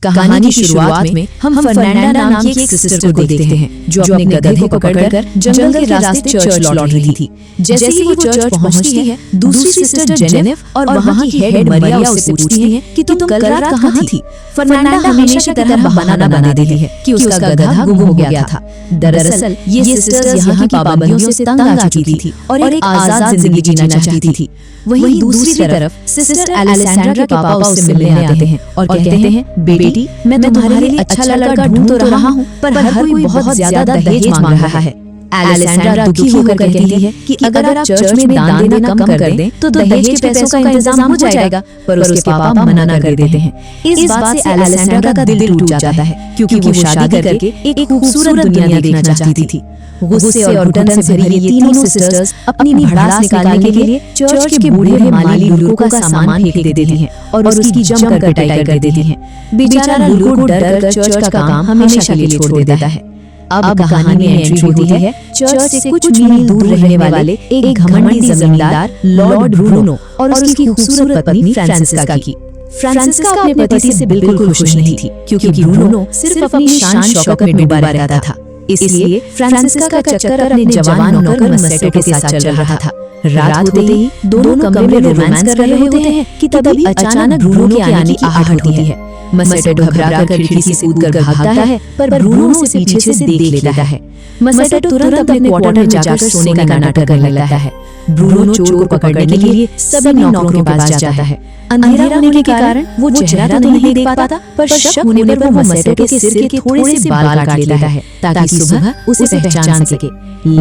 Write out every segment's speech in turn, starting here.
कहानी की शुरुआत में हम फर्नांडा नाम की एक सिस्टर को देखते हैं जो अपने गधे को पकड़कर जंगल के रास्ते चर्च लौट रही थी। जैसे ही वो चर्च पहुंचती है, दूसरी सिस्टर जेनेफ और वहां की हेड मरिया उससे पूछती है कि तुम कल रात कहां थी। फर्नांडा हमेशा की तरह बहाना बना देती है कि उसका गधा गुम हो गया था। दरअसल ये सिस्टर्स यहाँ की पाबंदियों से तंग आ चुकी थी और एक आजाद जिंदगी जीना चाहती थी। वहीं दूसरी तरफ सिस्टर एलेसेंड्रा के पापा उससे मिलने आते हैं और कहते हैं, बेटी मैं तुम्हारे लिए अच्छा लड़का ढूंढ तो रहा हूँ, पर हर कोई बहुत ज्यादा दहेज मांग रहा है। एलेसेंड्रा दुखी होकर कहती है कि अगर आप चर्च में दान देना कम कर दें तो दहेज के पैसों का इंतजाम हो जाएगा, पर उसके पापा मना कर देते हैं। इस बात से एलेसेंड्रा का दिल टूट जाता है क्योंकि वो शादी करके एक खूबसूरत दुनिया देखना चाहती थी। गुस्से और घुटन से भरी ये तीनों सिस्टर्स अपनी भड़ास निकालने के लिए चर्च के बूढ़े माली लुल्को का सामान फेंक देती हैं और उसकी जमकर पिटाई कर देती हैं। बेचारा लुल्को डर कर चर्च का काम हमेशा के लिए छोड़ देता है। अब कहानी में एंट्री होती है चर्च से कुछ मील दूर रहने वाले एक घमंडी जमींदार लॉर्ड ब्रूनो और उसकी खूबसूरत पत्नी फ्रांसिस्का की। फ्रांसिस्का अपने पति से बिल्कुल खुश नहीं थी क्योंकि ब्रूनो सिर्फ अपनी शान शौकत में डूबा रहता था। इसलिए फ्रांसिस्का का चक्कर अपने जवान नौकर मसेटो के साथ चल रहा था। रात होते ही दोनों कमरे में रोमांस कर रहे होते हैं कि तभी अचानक ब्रूनो के आने की आहट होती है। मसेटो घबराकर खिड़की से कूदकर भागता है, पर ब्रूनो उसे पीछे से देख लेता है। मसेटो तुरंत अपने क्वार्टर में जाकर सोने का नाटक करने लगता है। ब्रूनो चोर को पकड़ने के लिए सभी नौकरों के पास जाता है। अंधेरा होने के कारण वो चेहरा तो नहीं देख पाता, पर शक होने पर वो मसेटो के सिर के थोड़े से बाल काट लेता है ताकि सुबह उसे पहचान सके।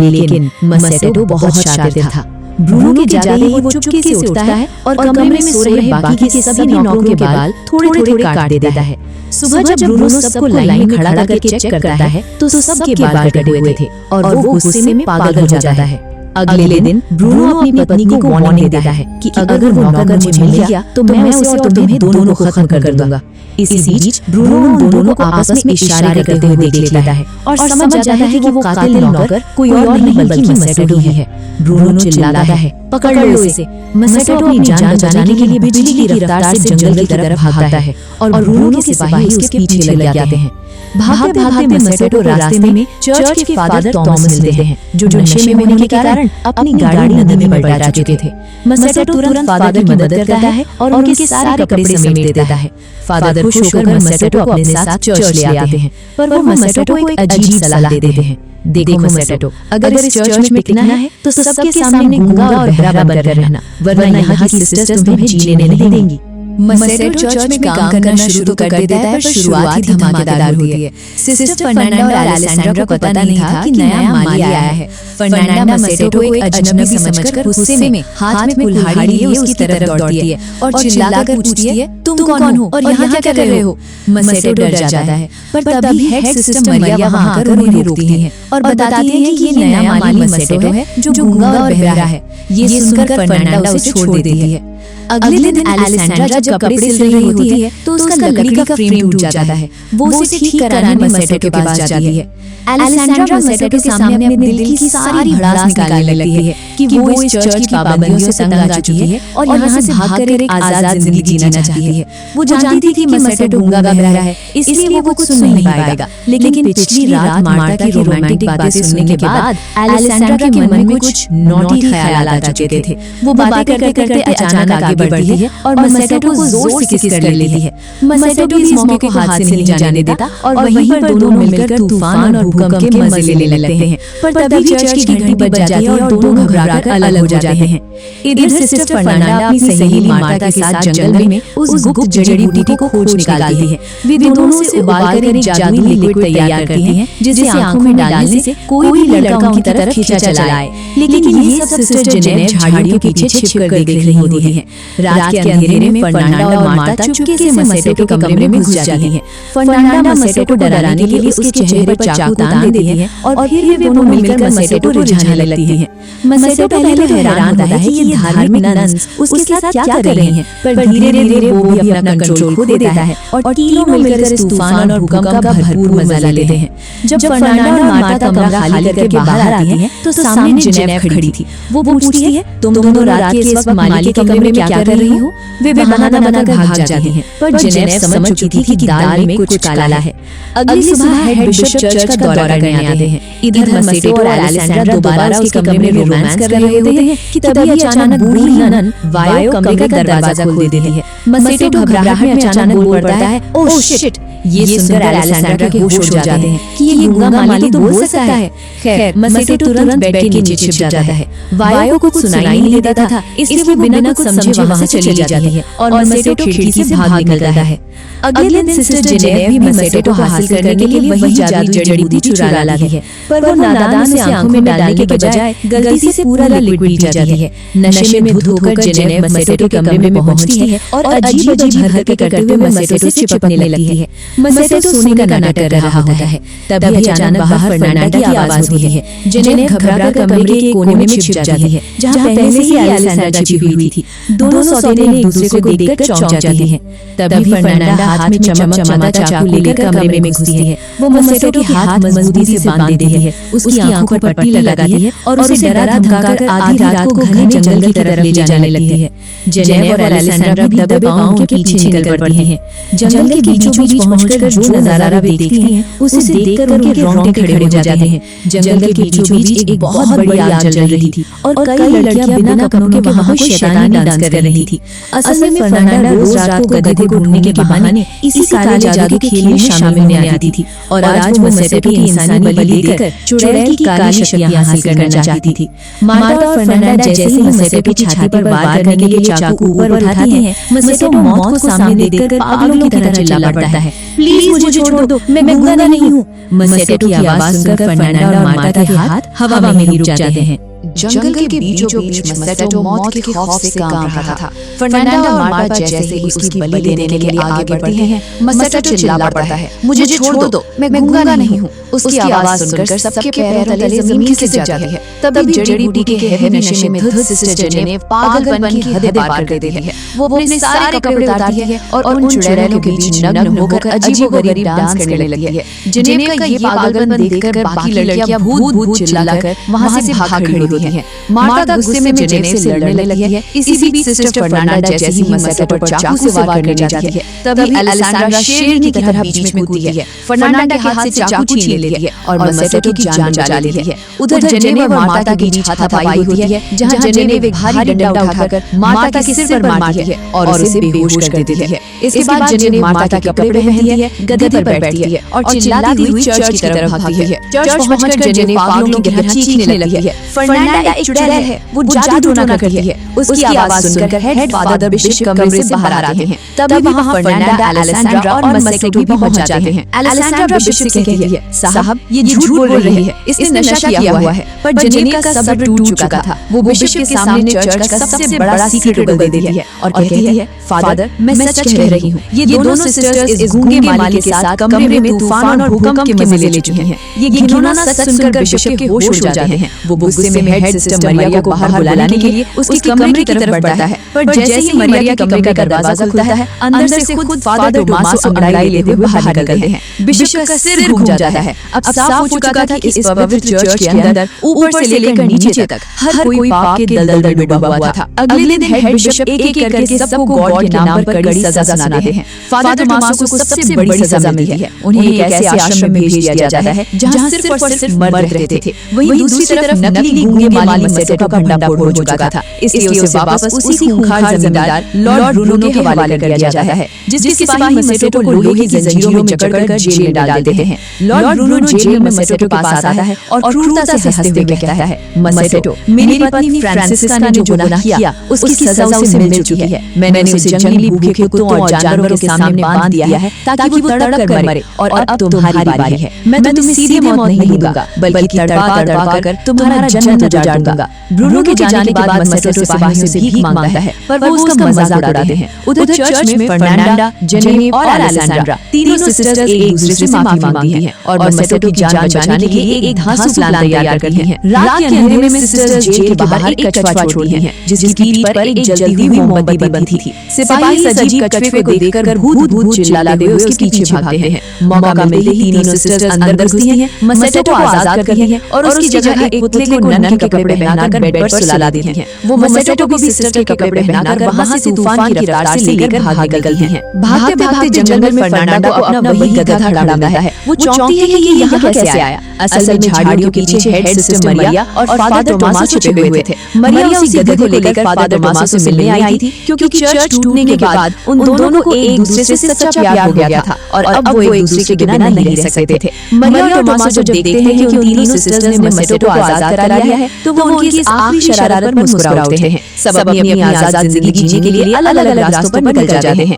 लेकिन मसेटो बहुत शातिर था। ब्रूनो के जाते ही वो चुपके से उठता है और कमरे में सो रहे बाकी के सभी नौकरों के बाल थोड़े काट देता है। सुबह जब ब्रूनो सबको लाइन में खड़ा करके चेक करता है तो सबके बाल कटे हुए थे और वो गुस्से में पागल हो जाता है। अगले दिन ब्रूनो अपनी पत्नी को वार्निंग देता है कि अगर वो नौकर मुझे मिल गया तो मैं उसे और तुम्हें दोनों को खत्म कर दूंगा। इसी बीच ब्रूनो उन दोनों को आपस में इशारे करते हुए देख लेता है और समझ जाता है कि वो कातिल नौकर कोई और नहीं बल्कि मसेटो ही है। ब्रूनो चिल्लाता है, पकड़ लो इसे। मसेटो अपनी जान बचाने के लिए बिजली की रफ्तार से जंगल की तरफ भागता है और ब्रूनो के सिपाही उसके पीछे लग जाते हैं। भागते भागते मसेटो रास्ते में चर्च के फादर थॉमस मिलते हैं जो नशे में होने के कारण अपनी गाड़ी नदी में पलटा चुके थे। मसेटो तुरंत फादर की मदद करता है और उनके सारे कपड़े समेट देता है। फादर खुश होकर मसेटो अपने साथ चर्च ले आते हैं, पर वो मसेटो को एक अजीब सलाह देते हैं। देखो मसेटो, अगर इस चर्च में टिकना है तो सबके सामने गूंगा और बहरा बनकर रहना, वरना यहाँ की सिस्टर्स तुम्हें जीने नहीं देंगी। मसेटो चर्च में काम करना शुरू तो कर देता है, पर शुरुआत ही धमाकेदार होती है। सिस्टर फर्नांडा और एलेसेंड्रा को पता नहीं था कि नया माली आया है। फर्नांडा मसेटो को एक अजनबी समझकर गुस्से में हाथ में कुल्हाड़ी लिए उसकी तरफ दौड़ती है और चिल्लाकर पूछती है, तुम कौन हो और यहाँ क्या कर रहे हो? मसेटो डर जाता है, पर तभी हेड सिस्टर मरिया वहाँ आकर उन्हें रोकती है और बताती है कि ये नया माली मसेटो है जो गूंगा और बहरा है। ये सुनकर फर्नांडा उसे छोड़ देती है। अगले दिन एलेसेंड्रा जब कपड़े सिल रही होती है तो उसका लकड़ी का फ्रेम टूट जाता है। वो उसे ठीक कराने मसेटो के पास जाती है। एलेसेंड्रा मसेटो के सामने अपने दिल की सारी भड़ास निकालने लगती है कि वो इस चर्च की पाबंदियों से तंग आ चुकी है और यहाँ से भागकर एक आजाद जिंदगी जीना चाहती है। वो जानती थी कि मसेटो गूंगा बहरा है, इसलिए वो कुछ सुन नहीं पाएगा। लेकिन पिछली रात मार्ता की रोमांटिक बातें सुनने के बाद एलेसेंड्रा के मन में कुछ नॉटी ख्याल आ चुके थे। वो बातें करते करते अचानक आगे बढ़ती है और मसेटो को जोर से किस कर लेती है। मसेटो भी इस मौके को हाथ से नहीं जाने देता और वहीं पर दोनों मिलकर तूफान और भूकंप के मजे लेने लगते हैं। पर तभी चर्च की घंटी बज जाती है और दोनों घबराकर अलग हो जाते हैं। इधर सिस्टर फर्नांडा अपनी सहेली मार्ता के साथ जंगल में उस गुप्त जड़ी बूटी को खोज निकालती है। वे दोनों उसे उबालकर एक जादुई लिक्विड तैयार करती हैं जिसे आंखों में डालने से कोई भी लड़का उनकी तरफ खींचा चला आए। लेकिन ये सब सिस्टर जेनेफ झाड़ियों के पीछे छिपकर देख रही होती है। रात के अंधेरे में फर्नांडा और मार्ता चुपके से मसेटो के कमरे में घुस जाती हैं। फर्नांडा मसेटो को डराने के लिए उसके चेहरे पर चाकू तान देती है और फिर वे दोनों मिलकर मसेटो को रिझाने लगती हैं। मसेटो पहले तो हैरान होता है कि ये धार्मिक नन्स उसके साथ क्या कर रही हैं, पर धीरे-धीरे वो भी अपना कंट्रोल खो देता है और तीनों मिलकर इस तूफान और भूकंप का भरपूर मजा लेते हैं। जब फर्नांडा और मार्ता कमरा खाली करके बाहर आती हैं तो सामने जेनेफ खड़ी थी। वो पूछती है, तुम दोनों रात के इस वक्त माली के कमरे में क्या कर रही हो? वे बहाना बनाकर भाग जाती हैं, पर जेनेफ समझ चुकी थी कि दाल में कुछ काला है। अगली सुबह हेड बिशप चर्च का दौरा करने आते हैं। इधर मसेटो और एलेसेंड्रा दोबारा उसके कमरे में रोमांस कर रहे होते हैं कि तभी अचानक बूढ़ी नन वायो कमरे का दरवाजा खोल देती है। मसेटो घबराहट में अचानक बोल पड़ता है, ओह शिट। ये सुनकर एलेसेंड्रा के होश उड़ जाते हैं कि ये गूंगा माली तो बोल सकता है। खैर मसेटो तुरंत बेड के नीचे छिप जाता है। वायो को कुछ सुनाई नहीं देता था, इसलिए वो बिना कुछ समझे वहां से चली जाती है और मसेटो खिड़की से भाग निकलता है। अगले दिन सिस्टर जेनेफ भी मसेटो को हासिल करने के लिए वही जादुई जड़ी बूटी चुरा लाती है, पर वो नादान से आंखों में डालने के बजाय गलती से पूरा लिक्विड पी जाती है। नशे में धुत होकर जेनेफ मसेटो के कमरे में पहुंचती है और अजीब-अजीब हरकतें करते हुए मसेटो से चिपकने लगती है। मसेटो सोने का नाटक कर रहा होता है, तभी अचानक बाहर फर्नांडा की आवाज होती है। जेनेफ घबराकर कमरे के कोने में छिप जाती है, जहां पहले से ही एलेसेंड्रा छिपी हुई थी। दोनों सौतेले एक दूसरे को देखकर चौंक जाती हैं। तभी फर्नांडा हाथ में चमकता चाकू लेकर कमरे में घुसती है। वो मसेटो के हाथ मजबूती से बांध देती है, उसकी आंखों पर पट्टी लगाती है और उसे डरा धमकाकर आधी रात को घने जंगल की तरफ ले जाने लगती है। जेनेफ और एलेसेंड्रा भी दबे पांव के पीछे निकल पड़ती हैं। जंगल के बीचों बीच पहुंचकर जो नजारा वे देखती हैं, उसे देखकर उनके रोंगटे खड़े हो जाते हैं। जंगल के बीचों बीच एक बहुत बड़ी आग जल रही थी और कई लड़कियां बिना कपड़ों के वहां पर शैतानी डांस कर रही थी। असल में फर्नांडा रोज रात को गधे को ढूंढने के बहाने इसी काले जादू के खेल में शामिल होने आती थी और आज वो मसेटो की इंसानी बलि देकर चुड़ैल की काली शक्तियां हासिल करना चाहती थी। मार्टा और फर्नांडा जैसे ही मसेटो की छाती पर वार करने के लिए चाकू ऊपर उठाती हैं, मसेटो मौत को सामने देखकर पागलों की तरह चिल्ला पड़ता है, प्लीज मुझे छोड़ दो, मैं गूंगा नहीं हूँ। मसेटो की आवाज सुनकर फर्नांडा और मार्टा के हाथ हवा में ही रुक जाते हैं। जंगल के बीचों बीच मसेटो मौत के खौफ से कांप रहा था। फर्नांडा और मार्टा जैसे ही उसकी बलि देने के लिए आगे बढ़ती हैं, मसेटो चिल्ला पड़ता है, मुझे छोड़ दो, मैं गूंगा नहीं हूँ। उसकी आवाज सुनकर सबके पैरों तले जमीन खिसक जाती है। तभी जड़ी बूटी के गहरे नशे में धुत सिस्टर जेनेफ पागलपन की हदें पार कर देती है। वो अपने सारे कपड़े उतारती है और उन चुड़ैलों के बीच नग्न होकर अजीबोगरीब डांस करने लगती है। जेनेफ का ये पागलपन देखकर बाकी लड़कियां भूत चिल्लाकर वहां से भाग खड़ी होती हैं। मार्टा गुस्से में जेनेफ से लड़ने लगती है। इसी बीच सिस्टर फर्नांडा जैसे ही मसेटो पर चाकू से वार करने जाती है, तभी एलेसेंड्रा शेर की तरह बीच में कूदती है। फर्नांडा के हाथ से चाकू छीन लेती है और मसेटो की जान बचा लेती है। उधर जेनेफ और मार्टा के बीच हाथापाई होती है, जहां जेनेफ एक भारी डंडा उठाकर मार्टा के सिर पर मारती है और उसे बेहोश कर देती है। इसके बाद जेनेफ मार्टा के कपड़े पहनती है, गधे पर बैठती है और चिल्लाती हुई चर्च की तरफ भागती है। चर्च पहुंचकर जेनेफ पागलों की तरह चीखने लगती है, फर्नांडा एक चुड़ैल है, वो जादू टोना करती है। उसकी आवाज सुनकर हेड फादर बिशप कमरे से बाहर आते हैं। तभी वहां फर्नांडा, एलेसेंड्रा और मसेटो भी पहुंच जाते हैं। एलेसेंड्रा बिशप से कहती है, साहब ये झूठ बोल रही है, इसने नशा किया हुआ है। पर जेनेफ का सब्र टूट चुका था। वो बिशप के सामने चर्च का सबसे बड़ा सीक्रेट उगल देती है और कहती है, फादर मैं सच कह रही हूँ, ये दोनों सिस्टर्स इस गूंगे माली के साथ कमरे में तूफान और भूकंप के मजे ले चुके हैं। ये घिनौना सच सुनकर बिशप के होश उड़ जाते हैं। वो गुस्से में हेड सिस्टर मरिया को बाहर बुलाने के लिए उसकी कमरे की तरफ बढ़ता है, पर जैसे ही मरिया के कमरे का दरवाजा खुलता है, अंदर से खुद फादर टोमासो अंगड़ाई लेते हुए बाहर निकलते हैं। बिशप का सिर घूम जाता है। अब साफ हो चुका था कि इस पवित्र चर्च के अंदर ऊपर से लेकर नीचे तक हर कोई पाप के दलदल में डूबा हुआ था। अगले दिन हेड बिशप एक करके सबको गॉड के नाम पर कड़ी सजा सुनाते हैं। फादर टोमासो को सबसे बड़ी सजा मिलती है। उन्हें एक ऐसे आश्रम में भेज दिया जाता है जहां सिर्फ और सिर्फ मर्द रहते थे। वहीं दूसरी तरफ नकली गूंगे माली मसेटो का भंडा फोड़ हो चुका था, इसलिए उसे वापस उसी खूंखार जमींदार लॉर्ड ब्रूनो के हवाले कर दिया जाता है, जिसके सिपाही मसेटो को लोहे की जंजीरों में जकड़कर जेल में डाल देते हैं। लॉर्ड ब्रूनो जेल में मसेटो के पास आता है और क्रूरता से हंसते हुए कहता है, मसेटो मेरी पत्नी फ्रांसिस्का ने जो गुनाह किया उसकी सजा उसे मिल चुकी है। मैंने उसे जंगली भूखे कुत्तों और जानवरों के सामने बांध दिया है ताकि वो तड़प कर मरे, और अब तुम्हारी बारी है। मैं तुम्हें सीधे मौत नहीं दूंगा, बल्कि तड़पा कर तुम्हारा जन्नत उजाड़ दूंगा। ब्रूनो के जाने के बाद मसेटो सिपाहियों से भीख मांगता है, पर वो उसका मजाक उड़ाते हैं। उधर चर्च में फर्नांडा, जेनेफ और एलेसेंड्रा तीनों सिस्टर्स एक दूसरे से माफी मांगती हैं और मसेटो की जान बचाने के लिए एक धांसू प्लान तैयार करती हैं। रात के अंधेरे में सिस्टर्स जेल के बाहर एक कछुआ छोड़ती हैं, जिसकी पीठ पर एक जलती हुई मोमबत्ती बंधी थी। सिपाही इस अजीब कछुए को देखकर भूत चिल्लाते हुए उसके पीछे भागते हैं। मौका मिलते ही तीनों सिस्टर्स अंदर घुसती हैं, मसेटो को आजाद करती हैं और उसकी जगह एक पुतले को नन्हे के कपड़े पहनाकर बेड पर सुला देती हैं। वो मसेटो को भी सिस्टर के कपड़े पहनाकर वहां से तूफान की रफ्तार से लेकर भाग निकलती हैं। भागते भागते जंगल में फर्नांडा को अपना वही गधा खड़ा मिलता है। वो चौंकती है कि यहाँ कैसे आया। असल में झाड़ियों के पीछे हेड सिस्टर मरिया और फादर टोमासो छिपे हुए थे। मरिया उसी गधे को लेकर फादर टोमासो से मिलने आई थी, क्योंकि चर्च टूटने के बाद उन दोनों को एक दूसरे से सच्चा प्यार हो गया था और अब वो एक दूसरे के बिना नहीं रह सकते थे। मरिया और टोमासो जब देखते हैं कि उन तीनों सिस्टर्स ने मसेटो को आजाद करा लिया है, तो वो उनकी इस आखिरी शरारत पर मुस्कुरा उठते हैं। सब अपनी अपनी आजाद जिंदगी जीने के लिए अलग अलग रास्तों पर निकल जाते हैं।